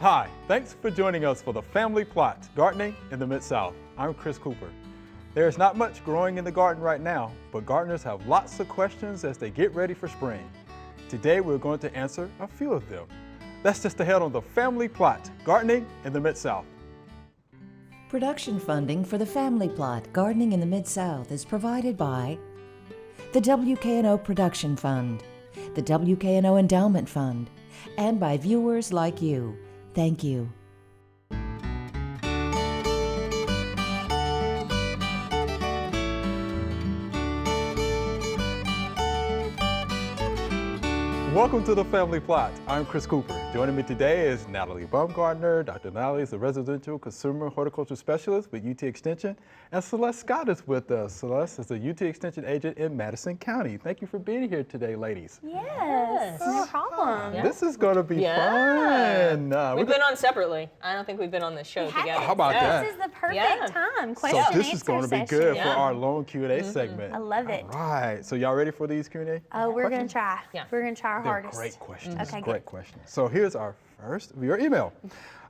Hi, thanks for joining us for the Family Plot, Gardening in the Mid-South. I'm Chris Cooper. There is not much growing in the garden right now, but gardeners have lots of questions as they get ready for spring. Today we're going to answer a few of them. That's just ahead on the Family Plot, Gardening in the Mid-South. Production funding for the Family Plot, Gardening in the Mid-South is provided by the WKNO Production Fund, the WKNO Endowment Fund, and by viewers like you. Thank you. Welcome to the Family Plot. I'm Chris Cooper. Joining me today is Natalie Baumgartner. Dr. Natalie is a residential consumer horticulture specialist with UT Extension, and Celeste Scott is with us. Celeste is a UT Extension agent in Madison County. Thank you for being here today, ladies. Yes, no problem. This is going to be fun. We've been on separately. I don't think we've been on this show together. How about that? This is the perfect time. Question So and this is going to be answer good session. for our long Q&A segment. I love it. All right. So y'all ready for these Q&A? Oh, we're going to try. Yeah. We're going to try our They're hardest. great questions. Okay, great good. questions. So here's our first viewer email.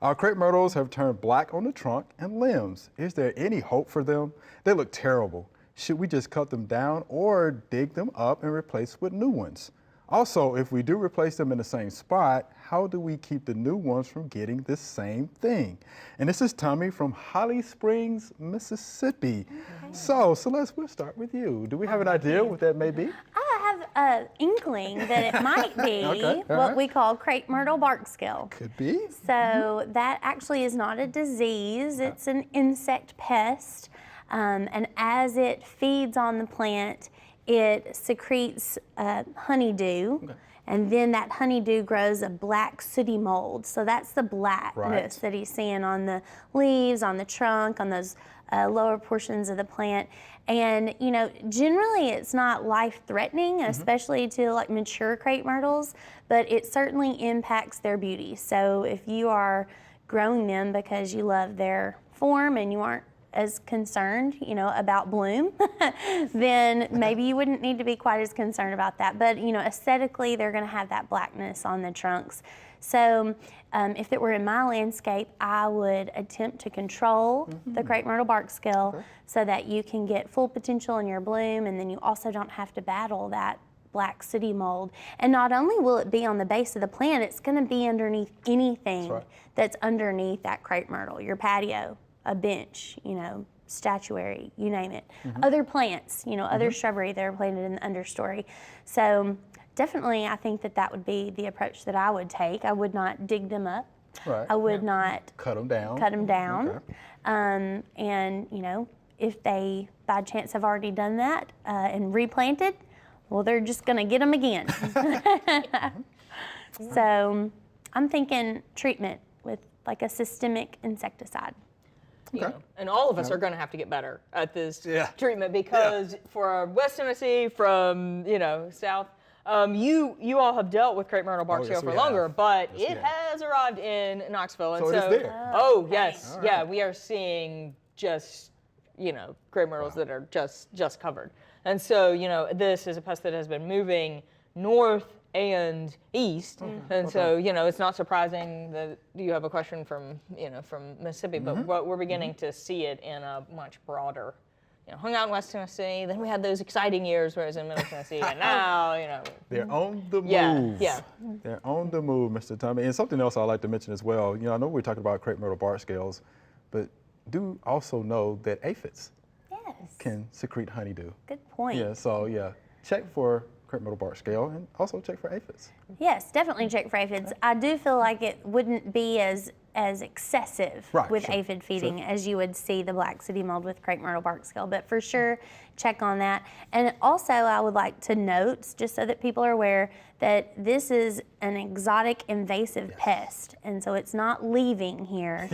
Our crepe myrtles have turned black on the trunk and limbs. Is there any hope for them? They look terrible. Should we just cut them down or dig them up and replace with new ones? Also, if we do replace them in the same spot, how do we keep the new ones from getting the same thing? And this is Tommy from Holly Springs, Mississippi. So Celeste, we'll start with you. Do we have an idea what that may be? I have an inkling that it might be Okay, all what right. we call crepe myrtle bark scale. Could be. So that actually is not a disease, it's an insect pest. And as it feeds on the plant, it secretes honeydew. And then that honeydew grows a black sooty mold. So that's the blackness that he's seeing on the leaves, on the trunk, on those lower portions of the plant. And, you know, generally it's not life-threatening, especially to like mature crepe myrtles, but it certainly impacts their beauty. So if you are growing them because you love their form and you aren't as concerned, you know, about bloom, then maybe you wouldn't need to be quite as concerned about that. But, you know, aesthetically, they're going to have that blackness on the trunks. So if it were in my landscape, I would attempt to control the crepe myrtle bark scale so that you can get full potential in your bloom, and then you also don't have to battle that black sooty mold. And not only will it be on the base of the plant, it's going to be underneath anything that's underneath that crepe myrtle, your patio, a bench, you know, statuary, you name it. Other plants, you know, other shrubbery that are planted in the understory. So definitely I think that that would be the approach that I would take. I would not dig them up. I would not Cut them down. Okay. And, you know, if they by chance have already done that and replanted, well, they're just going to get them again. So I'm thinking treatment with like a systemic insecticide. You know, and all of us are going to have to get better at this treatment because for West Tennessee, from, you know, South, you all have dealt with crepe myrtle bark scale for longer, but it has arrived in Knoxville. And So it is there. Oh, yes. Yeah, we are seeing just, you know, crepe myrtles that are just covered. And so, you know, this is a pest that has been moving north and east, and so, you know, it's not surprising that you have a question from, you know, from Mississippi, but we're beginning to see it in a much broader, you know, hung out in West Tennessee, then we had those exciting years where it was in Middle Tennessee, and now, you know. They're on the move. Yeah. They're on the move, Mr. Tommy. And something else I'd like to mention as well, you know, I know we're talking about crepe myrtle bark scales, but do also know that aphids can secrete honeydew. Good point. Yeah, so check for crepe myrtle bark scale and also check for aphids. Yes, definitely check for aphids. I do feel like it wouldn't be as excessive with aphid feeding as you would see the black sooty mold with crepe myrtle bark scale, but for sure check on that. And also I would like to note, just so that people are aware, that this is an exotic invasive pest, and so it's not leaving here.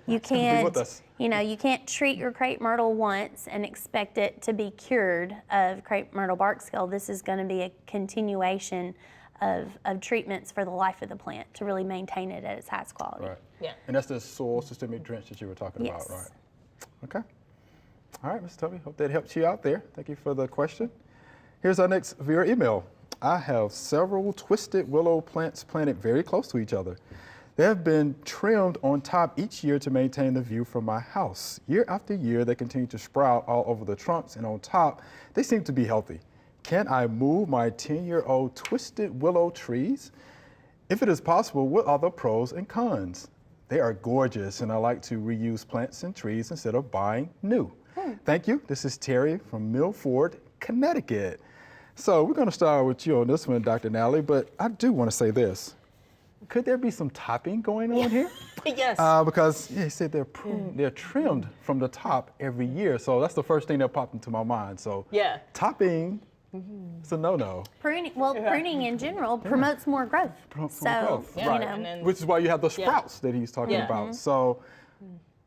You can't, with us. you know, you can't treat your crepe myrtle once and expect it to be cured of crepe myrtle bark scale. This is going to be a continuation of treatments for the life of the plant to really maintain it at its highest quality. Right. Yeah. And that's the soil systemic drench that you were talking about, right? Okay. All right, Mr. Tubby, hope that helps you out there. Thank you for the question. Here's our next viewer email. I have several twisted willow plants planted very close to each other. They have been trimmed on top each year to maintain the view from my house. Year after year, they continue to sprout all over the trunks, and on top, they seem to be healthy. Can I move my 10-year-old twisted willow trees? If it is possible, what are the pros and cons? They are gorgeous, and I like to reuse plants and trees instead of buying new. Thank you. This is Terry from Milford, Connecticut. So we're going to start with you on this one, Dr. Nally, but I do want to say this. Could there be some topping going on here? Yes. Because they said they're trimmed from the top every year. So that's the first thing that popped into my mind. So Yeah. topping is a no-no. Pruning in general promotes more growth. So, you right. know, And then- Which is why you have the sprouts that he's talking Yeah. about. So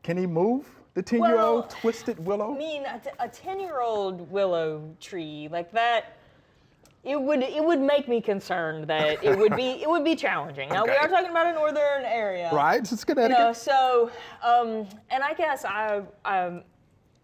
can he move the 10-year-old Well, twisted willow? I mean, a 10-year-old willow tree like that, it would make me concerned that it would be challenging. Now we Okay. are talking about a northern area, Right, it's You Connecticut. know, so and I guess I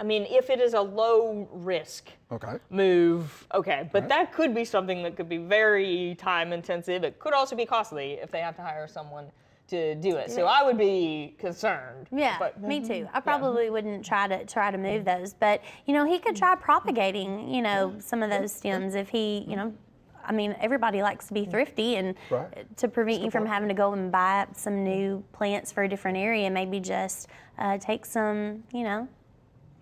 mean, if it is a low risk Okay. move, okay, but Right. that could be something that could be very time intensive. It could also be costly if they have to hire someone to do it. So I would be concerned. yeah, but, me too. I probably wouldn't try to move those, but you know, he could try propagating, you know, some of those stems if he, you know, I mean, everybody likes to be thrifty, and Right. to prevent you from having to go and buy some new plants for a different area, maybe just take some, you know,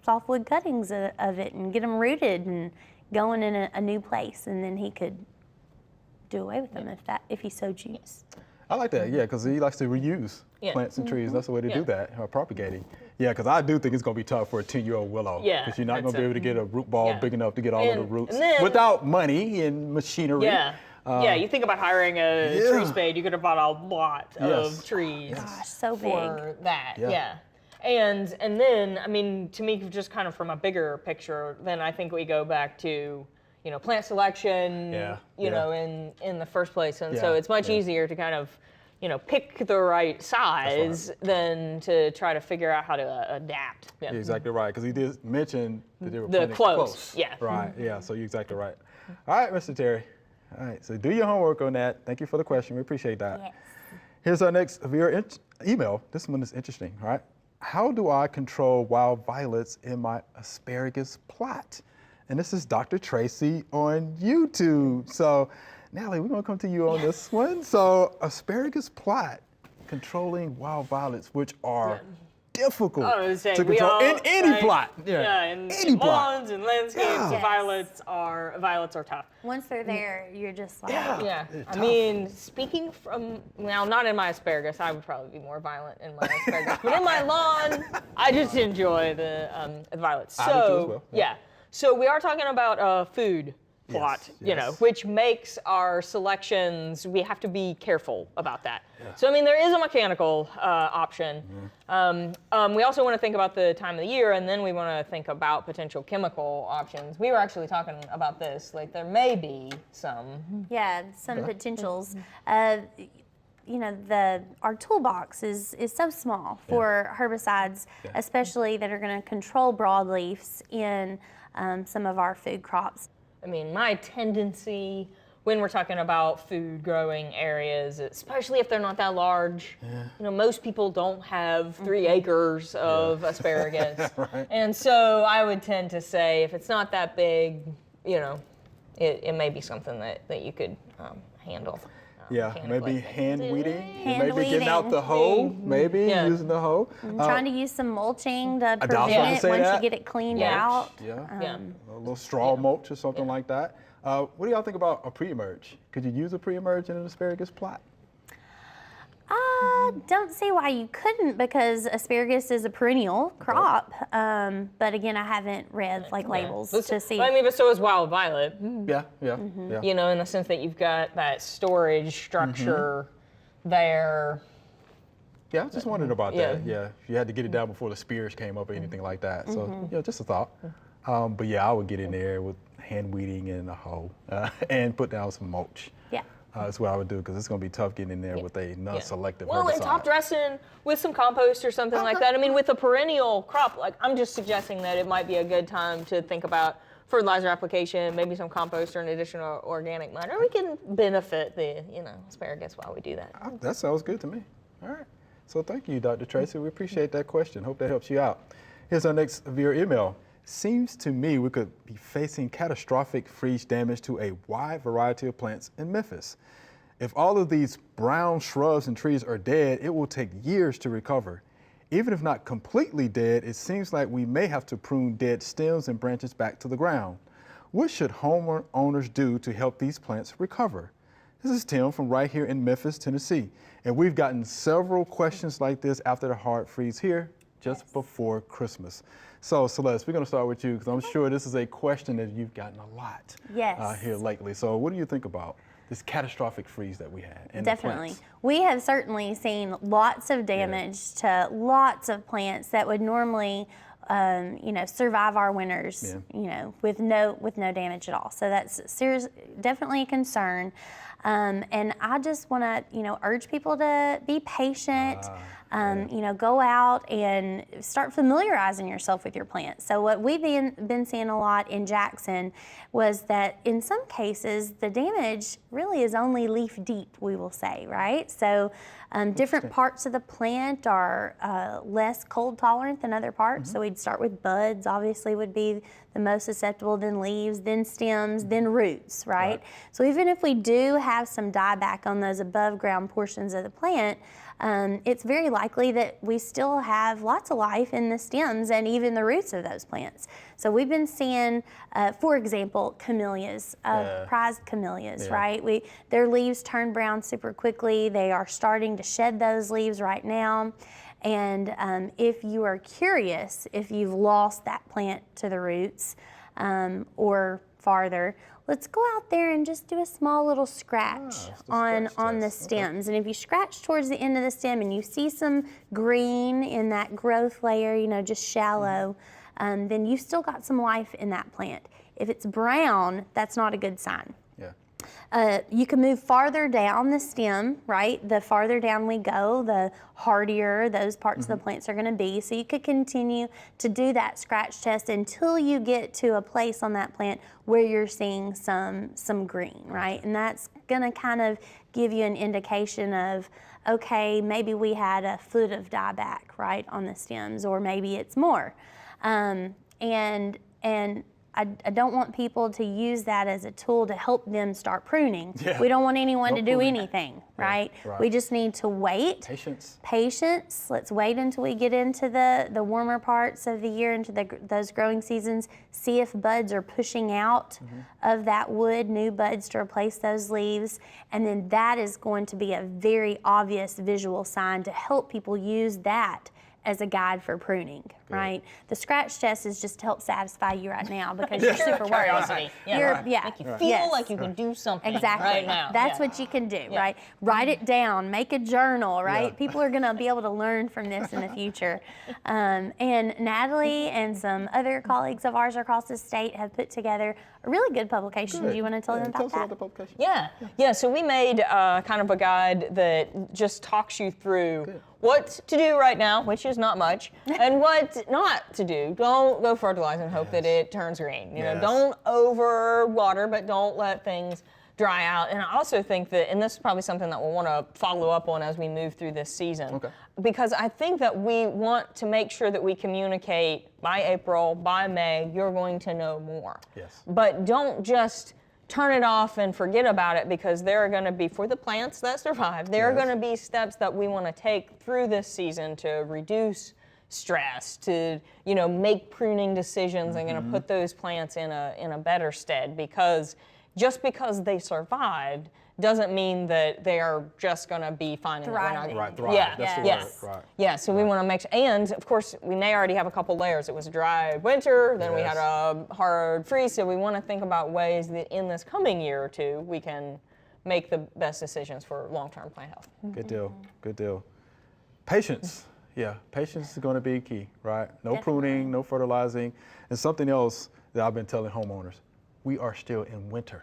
softwood cuttings of it and get them rooted and going in a new place, and then he could do away with them if he so chooses. I like that, yeah, because he likes to reuse Yeah. plants and trees. That's the way to do Yeah. that, propagating. Yeah, because I do think it's going to be tough for a 10-year-old willow. Yeah, Because you're not going that's to be able to get a root ball Yeah. big enough to get all of the And- roots and then- without money and machinery. Yeah. Yeah, you think about hiring a yeah. tree spade, you could have bought a lot Yes. of trees Gosh, so big. for that. Yeah. Yeah. And then, I mean, to me, just kind of from a bigger picture, then I think we go back to, you know, plant selection, Yeah, you yeah. know, in the first place. And so Yeah, it's much yeah. easier to kind of, you know, pick the right size than to try to figure out how to adapt. Yeah. You're exactly right, because he did mention that they were The planted close, yeah. Right, yeah, so you're exactly right. All right, Mr. Terry. All right, so do your homework on that. Thank you for the question. We appreciate that. Yes. Here's our next viewer email. This one is interesting, all right? How do I control wild violets in my asparagus plot? And this is Dr. Tracy on YouTube. So, Natalie, we're going to come to you on this one. So, asparagus plot, controlling wild violets, which are difficult I would say to we control all, in any right? plot. Yeah, in plot. lawns and landscapes, Yeah. Yes. violets are tough. Once they're there, you're just like, Yeah, It's I tough. mean, speaking from, well, not in my asparagus, I would probably be more violent in my asparagus, but in my lawn, I just enjoy the violets. I do too as So, well, yeah. So we are talking about a food plot, you know, yes. which makes our selections, we have to be careful about that. So, I mean, there is a mechanical option. We also want to think about the time of the year, and then we want to think about potential chemical options. We were actually talking about this, like there may be some. yeah, some potentials. You know, our toolbox is so small for herbicides, especially that are going to control broadleafs in some of our food crops. I mean, my tendency when we're talking about food growing areas, especially if they're not that large, you know, most people don't have 3 acres of asparagus. And so I would tend to say if it's not that big, you know, it may be something that you could handle. Yeah, mechanically. maybe hand weeding, Hand maybe getting out the hoe, maybe Yeah. using the hoe. Trying to use some mulching to was about prevent to it say once that. you get it cleaned Yeah. out. Yeah, Yeah. a little straw mulch or something like that. What do y'all think about a pre-emerge? Could you use a pre-emerge in an asparagus plot? I don't see why you couldn't, because asparagus is a perennial crop. But again, I haven't read labels to see. I mean, but so is wild violet. Yeah, yeah, Mm-hmm. yeah. You know, in the sense that you've got that storage structure there. Yeah, I just wondered about Yeah. that. Yeah, if you had to get it down before the spears came up or anything like that. So, Mm-hmm. yeah, just a thought. But yeah, I would get in there with hand weeding and a hoe and put down some mulch. Yeah. That's what I would do, because it's going to be tough getting in there with a non-selective Well, herbicide. and top dressing with some compost or something like that. I mean, with a perennial crop, like I'm just suggesting that it might be a good time to think about fertilizer application, maybe some compost or an additional organic matter. We can benefit the, you know, asparagus while we do that. That sounds good to me. All right. So thank you, Dr. Tracy. We appreciate that question. Hope that helps you out. Here's our next viewer email. Seems to me we could be facing catastrophic freeze damage to a wide variety of plants in Memphis. If all of these brown shrubs and trees are dead, it will take years to recover. Even if not completely dead, it seems like we may have to prune dead stems and branches back to the ground. What should homeowners do to help these plants recover? This is Tim from right here in Memphis, Tennessee. And we've gotten several questions like this after the hard freeze here just before Christmas. So Celeste, we're going to start with you because I'm sure this is a question that you've gotten a lot here lately. So what do you think about this catastrophic freeze that we had? And Definitely. We have certainly seen lots of damage to lots of plants that would normally survive our winters, with no damage at all. So that's definitely a concern. And I just want to, urge people to be patient. Go out and start familiarizing yourself with your plants. So what we've been seeing a lot in Jackson was that in some cases the damage really is only leaf deep, we will say, right? So different parts of the plant are less cold tolerant than other parts. So we'd start with buds, obviously would be the most susceptible, then leaves, then stems, then roots, right? So even if we do have some dieback on those above ground portions of the plant, it's very likely that we still have lots of life in the stems and even the roots of those plants. So we've been seeing, for example, camellias, prized camellias, right? Their leaves turn brown super quickly. They are starting to shed those leaves right now. And if you are curious if you've lost that plant to the roots or farther, let's go out there and just do a small little scratch on the stems. And if you scratch towards the end of the stem and you see some green in that growth layer, just shallow, then you've still got some life in that plant. If it's brown, that's not a good sign. You can move farther down the stem, right? The farther down we go, the hardier those parts of the plants are going to be. So you could continue to do that scratch test until you get to a place on that plant where you're seeing some green, right? And that's going to kind of give you an indication of, okay, maybe we had a foot of dieback, right, on the stems, or maybe it's more. And I don't want people to use that as a tool to help them start pruning. We don't want anyone to do anything, right? We just need to wait. Patience. Let's wait until we get into the warmer parts of the year, into those growing seasons, see if buds are pushing out of that wood, new buds to replace those leaves. And then that is going to be a very obvious visual sign to help people use that as a guide for pruning, right? The scratch test is just to help satisfy you right now because you're super worried. Curiosity. Make you feel like you can do something right now. That's what you can do, right? Write it down, make a journal, right? People are gonna be able to learn from this in the future. And Natalie and some other colleagues of ours across the state have put together a really good publication. Do you want to tell them about that? The publication. Yeah. So we made kind of a guide that just talks you through what to do right now, which is not much, and what not to do. Don't go fertilize and hope that it turns green. You know, don't over water, but don't let things dry out. And I also think that, and this is probably something that we'll want to follow up on as we move through this season, because I think that we want to make sure that we communicate by April, by May, you're going to know more. But don't just turn it off and forget about it, because there are going to be, for the plants that survive, there are going to be steps that we want to take through this season to reduce stress, to make pruning decisions and going to put those plants in a better stead, because just because they survived doesn't mean that they are just going to be fine. Thriving. That's the word. So we want to make sure, and of course we may already have a couple layers. It was a dry winter, then we had a hard freeze, so we want to think about ways that in this coming year or two we can make the best decisions for long-term plant health. Good deal. Patience. Patience is going to be key, right? No pruning, no fertilizing. And something else that I've been telling homeowners, we are still in winter.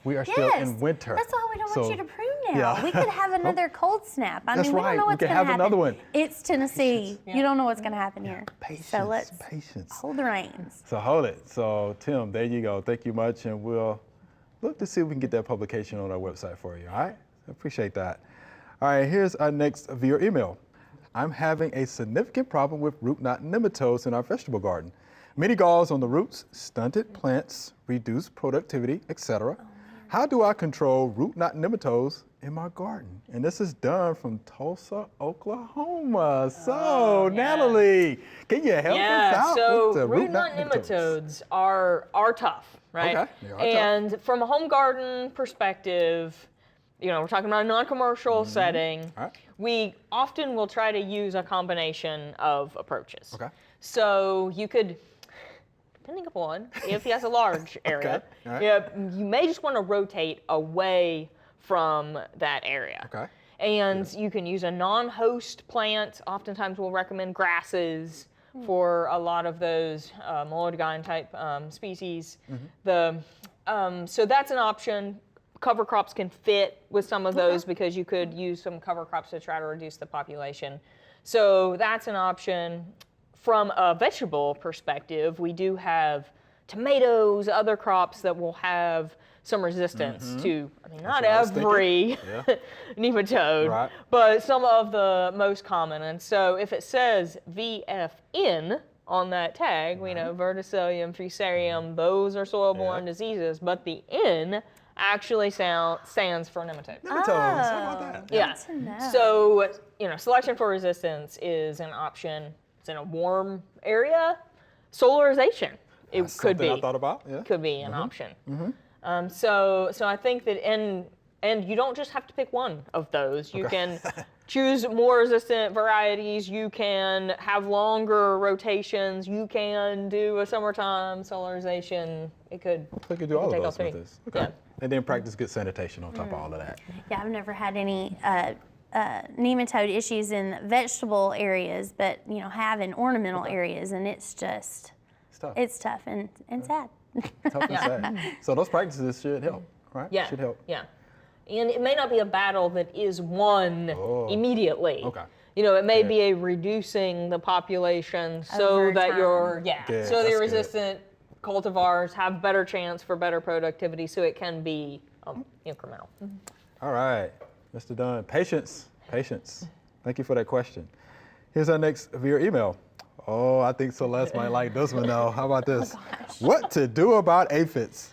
We are still in winter. That's why we don't want you to prune now. We could have another cold snap. I mean, we don't know what's going to happen. Another one. It's Tennessee. You don't know what's going to happen here. Patience. So let's Patience. hold the reins. So hold it. So Tim, there you go. Thank you much, and we'll look to see if we can get that publication on our website for you. All right? I appreciate that. All right, here's our next viewer email. I'm having a significant problem with root knot nematodes in our vegetable garden. Many galls on the roots, stunted plants, reduced productivity, etc. How do I control root knot nematodes in my garden? And this is done from Tulsa, Oklahoma. So, Natalie, can you help us out so with the root knot nematodes are tough, right? Okay, they are tough. And from a home garden perspective, we're talking about a non-commercial setting. All right. We often will try to use a combination of approaches. Okay. So you could, depending upon if he has a large area, All right. you may just want to rotate away from that area. Okay. And you can use a non-host plant. Oftentimes we'll recommend grasses for a lot of those Meloidegon type species. So that's an option. Cover crops can fit with some of those because you could use some cover crops to try to reduce the population. So that's an option. From a vegetable perspective, we do have tomatoes, other crops that will have some resistance to, not what I was every nematode, Right. but some of the most common. And so if it says VFN on that tag, we know verticillium, fusarium, those are soil-borne diseases, but the N actually stands for nematode. Nematodes, how about that? Yeah. Good to know. So, selection for resistance is an option. It's in a warm area. Solarization, it That's could something be. I thought about, yeah. Could be an option. So I think that, and you don't just have to pick one of those. You can choose more resistant varieties. You can have longer rotations. You can do a summertime solarization. It could. We could do all take of all those with three. this. Okay. Yeah. And then practice good sanitation on top of all of that. Yeah, I've never had any nematode issues in vegetable areas, but have in ornamental areas, and it's just It's tough. it's tough and sad. Tough and sad. So those practices should help, right? Yeah. Should help. Yeah. And it may not be a battle that is won immediately. Okay. It may Yeah. be a reducing the population so Over that time. your Yeah, so that's the good. resistant cultivars have better chance for better productivity. So it can be incremental. All right, Mr. Dunn. Patience. Thank you for that question. Here's our next viewer email. Oh, I think Celeste might like this one though. How about this? What to do about aphids?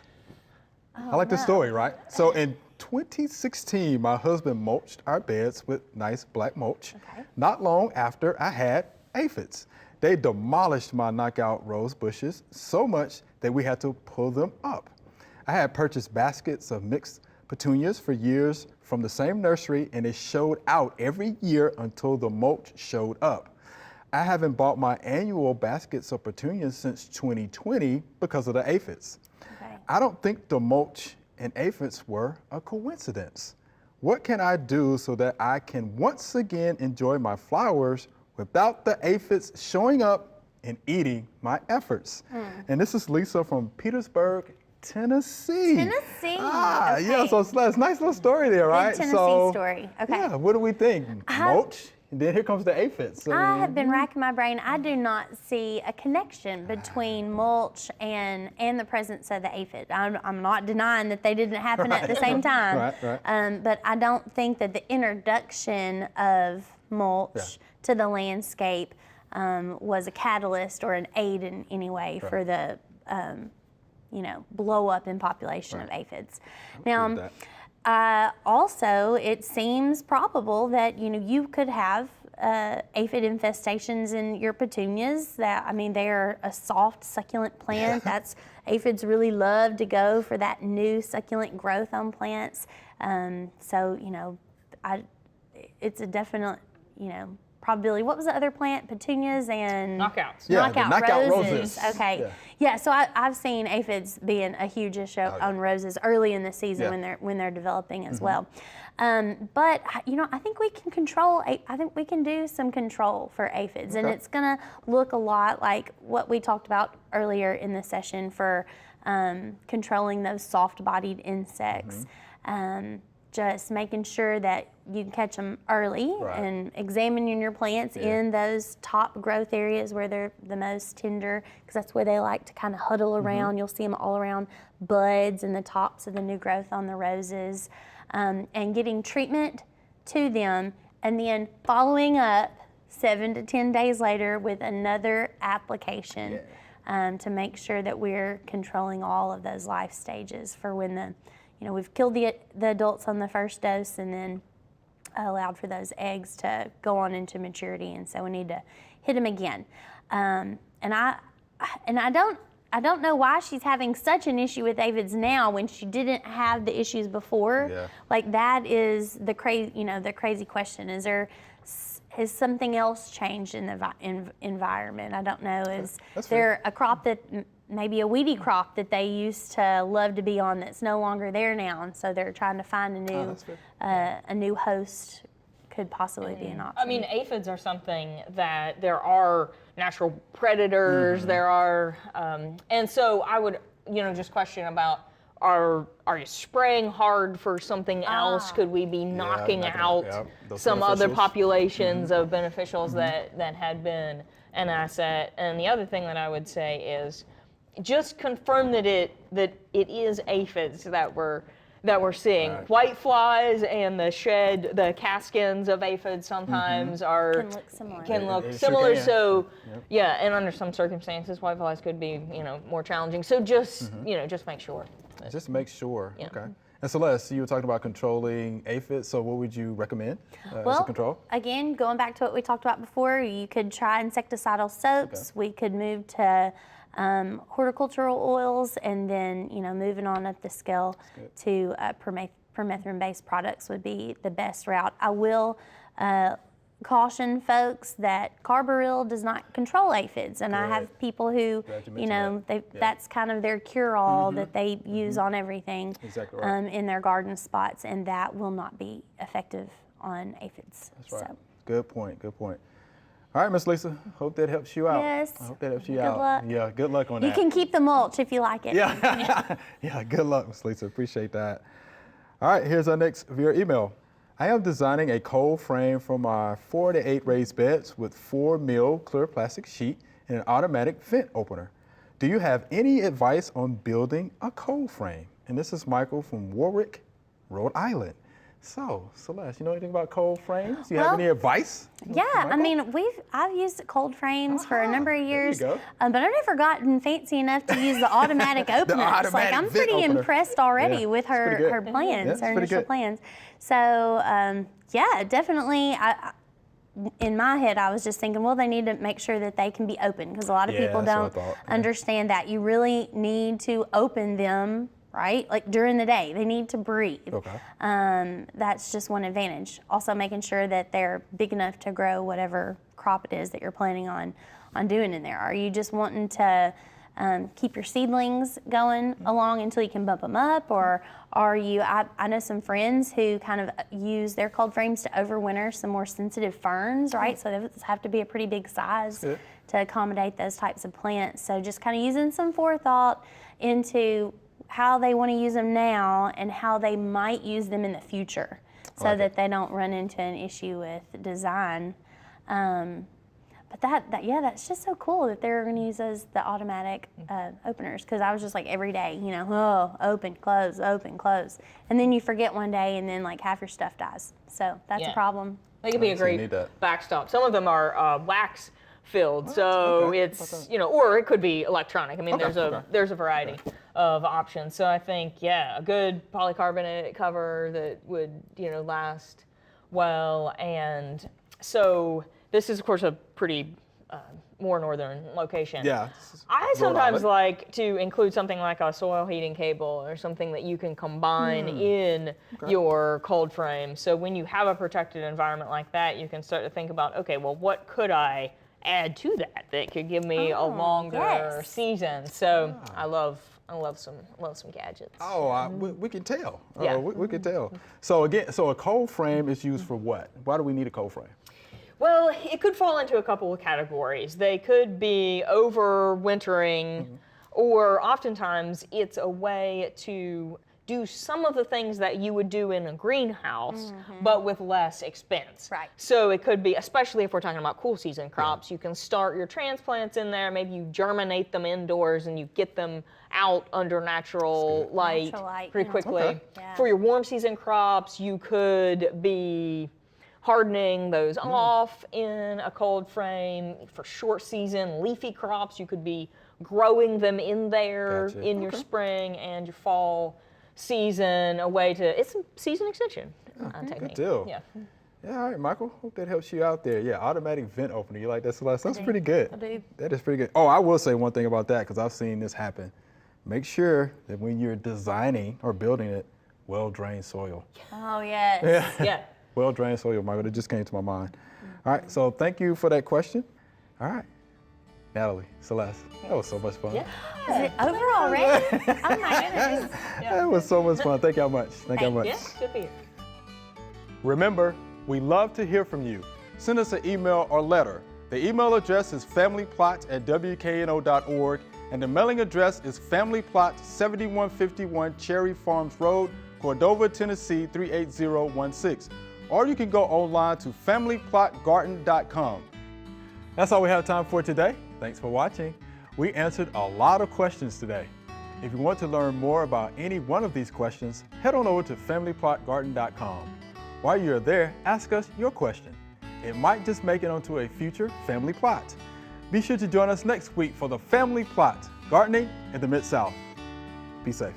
I like this story, right? So in 2016, my husband mulched our beds with nice black mulch. Okay. Not long after, I had aphids. They demolished my knockout rose bushes so much that we had to pull them up. I had purchased baskets of mixed petunias for years from the same nursery, and it showed out every year until the mulch showed up. I haven't bought my annual baskets of petunias since 2020 because of the aphids. Okay. I don't think the mulch and aphids were a coincidence. What can I do so that I can once again enjoy my flowers without the aphids showing up and eating my efforts? And this is Lisa from Petersburg, Tennessee. Tennessee, Yeah, okay. so it's a nice little story there, right? Tennessee so, story, okay. Yeah, what do we think? Mulch, and then here comes the aphids. I have been racking my brain. I do not see a connection between mulch and the presence of the aphid. I'm not denying that they didn't happen at the same time. Right. But I don't think that the introduction of mulch to the landscape was a catalyst or an aid in any way for the blow up in population of aphids. Now, also, it seems probable that you could have aphid infestations in your petunias. They're a soft, succulent plant. Aphids really love to go for that new succulent growth on plants. It's a definite, probability. What was the other plant? Petunias and Knockouts. Yeah, the knockout roses. Okay. Yeah. So I've seen aphids being a huge issue on roses early in the season when they're developing as well. But I think we can control. I think we can do some control for aphids, and it's going to look a lot like what we talked about earlier in the session for controlling those soft-bodied insects. Just making sure that you can catch them early and examining your plants in those top growth areas where they're the most tender, because that's where they like to kind of huddle around. You'll see them all around buds and the tops of the new growth on the roses. And getting treatment to them, and then following up 7 to 10 days later with another application to make sure that we're controlling all of those life stages for when we've killed the adults on the first dose and then allowed for those eggs to go on into maturity, and so we need to hit them again. And I don't know why she's having such an issue with aphids now when she didn't have the issues before. Yeah. Like that is the crazy question. Has something else changed in the environment? I don't know. Is That's there fair. a crop that maybe a weedy crop that they used to love to be on that's no longer there now, and so they're trying to find that's fair. a new host could possibly be an option. I mean, aphids are something that there are natural predators. There are, and so I would, just question about: Are you spraying hard for something else? Could we be knocking knocking out out those some other beneficials. populations of beneficials that had been an asset? And the other thing that I would say is just confirm that it is aphids that we're seeing. Right. White flies and the caskins of aphids sometimes Can look similar. can look It sure similar. can. So Yep. yeah, and under some circumstances, white flies could be more challenging. So just just make sure. Just to make sure. Yeah. Okay. And Celeste, you were talking about controlling aphids. So what would you recommend as a Well, control? again, going back to what we talked about before, you could try insecticidal soaps. We could move to horticultural oils, and then moving on up the scale to permethrin-based products would be the best route. I will caution folks that carbaryl does not control aphids, and I have people who, Glad you mentioned that. Yeah. that's kind of their cure-all that they use on everything Exactly right. in their garden spots, and that will not be effective on aphids. That's right. So. Good point. Good point. All right, Miss Lisa. Hope that helps you out. Yes. I hope that helps you Good out. luck. Yeah. Good luck on You that. can keep the mulch if you like it. Yeah. Yeah. Good luck, Miss Lisa. Appreciate that. All right. Here's our next viewer email. I am designing a cold frame for my 4 to 8 raised beds with 4 mil clear plastic sheet and an automatic vent opener. Do you have any advice on building a cold frame? And this is Michael from Warwick, Rhode Island. So, Celeste, you know anything about cold frames? You have Well, any advice? Yeah, I Michael? mean, I've used cold frames for a number of there you years, go. but I've never gotten fancy enough to use the automatic openers. automatic I'm vent pretty opener. impressed already Yeah, with it's pretty good. her plans, Yeah, it's her pretty initial good. plans. So yeah, definitely. In my head, I was just thinking, well, they need to make sure that they can be open, because a lot of Yeah, people that's what I don't thought, yeah. understand that. You really need to open them, right? Like during the day, they need to breathe. Okay. That's just one advantage. Also making sure that they're big enough to grow whatever crop it is that you're planning on doing in there. Are you just wanting to keep your seedlings going along until you can bump them up, or are you, I know some friends who kind of use their cold frames to overwinter some more sensitive ferns, right? So those have to be a pretty big size Good. to accommodate those types of plants. So just kind of using some forethought into how they want to use them now and how they might use them in the future, so like that it. they don't run into an issue with design. But that's just so cool that they're going to use the automatic openers, because I was just like every day, open, close, and then you forget one day, and then like half your stuff dies. So that's Yeah. a problem. They could be a So you great need that. backstop. Some of them are wax filled, so okay. it's or it could be electronic. I mean, Okay. there's a variety of options. So I think a good polycarbonate cover that would last well. And so this is of course a pretty more northern location. Yeah. this is I Rhode sometimes Island. like to include something like a soil heating cable or something that you can combine in your cold frame. So when you have a protected environment like that, you can start to think about, okay, well, what could I add to that could give me a longer yes. season? So I love some gadgets. Oh, we can tell. Yeah. We can tell. So again, a cold frame is used for what? Why do we need a cold frame? Well, it could fall into a couple of categories. They could be overwintering, or oftentimes it's a way to do some of the things that you would do in a greenhouse, but with less expense. Right. So it could be, especially if we're talking about cool season crops, you can start your transplants in there, maybe you germinate them indoors and you get them out under natural light Natural light, pretty yeah. quickly. Okay. Yeah. For your warm season crops, you could be hardening those off in a cold frame. For short season leafy crops, you could be growing them in there Gotcha. in your Okay. spring and your fall season, a way to, it's a season extension technique. deal. Yeah. Yeah, all right, Michael. Hope that helps you out there. Yeah, automatic vent opener. You like that, Celeste? That's pretty good. I do. That is pretty good. Oh, I will say one thing about that because I've seen this happen. Make sure that when you're designing or building it, well-drained soil. Oh, yes. Yeah. Well-drained soil, Michael. That just came to my mind. All right, so thank you for that question. All right, Natalie, Celeste, that was so much fun. Yeah. Is it over already? Oh, my goodness. That was so much fun. Thank y'all much. Thank y'all much. Yeah, should be. Remember, we love to hear from you. Send us an email or letter. The email address is familyplot@wkno.org, and the mailing address is Family Plot 7151 Cherry Farms Road, Cordova, Tennessee 38016. Or you can go online to familyplotgarden.com. That's all we have time for today. Thanks for watching. We answered a lot of questions today. If you want to learn more about any one of these questions, head on over to familyplotgarden.com. While you're there, ask us your question. It might just make it onto a future Family Plot. Be sure to join us next week for the Family Plot, Gardening in the Mid-South. Be safe.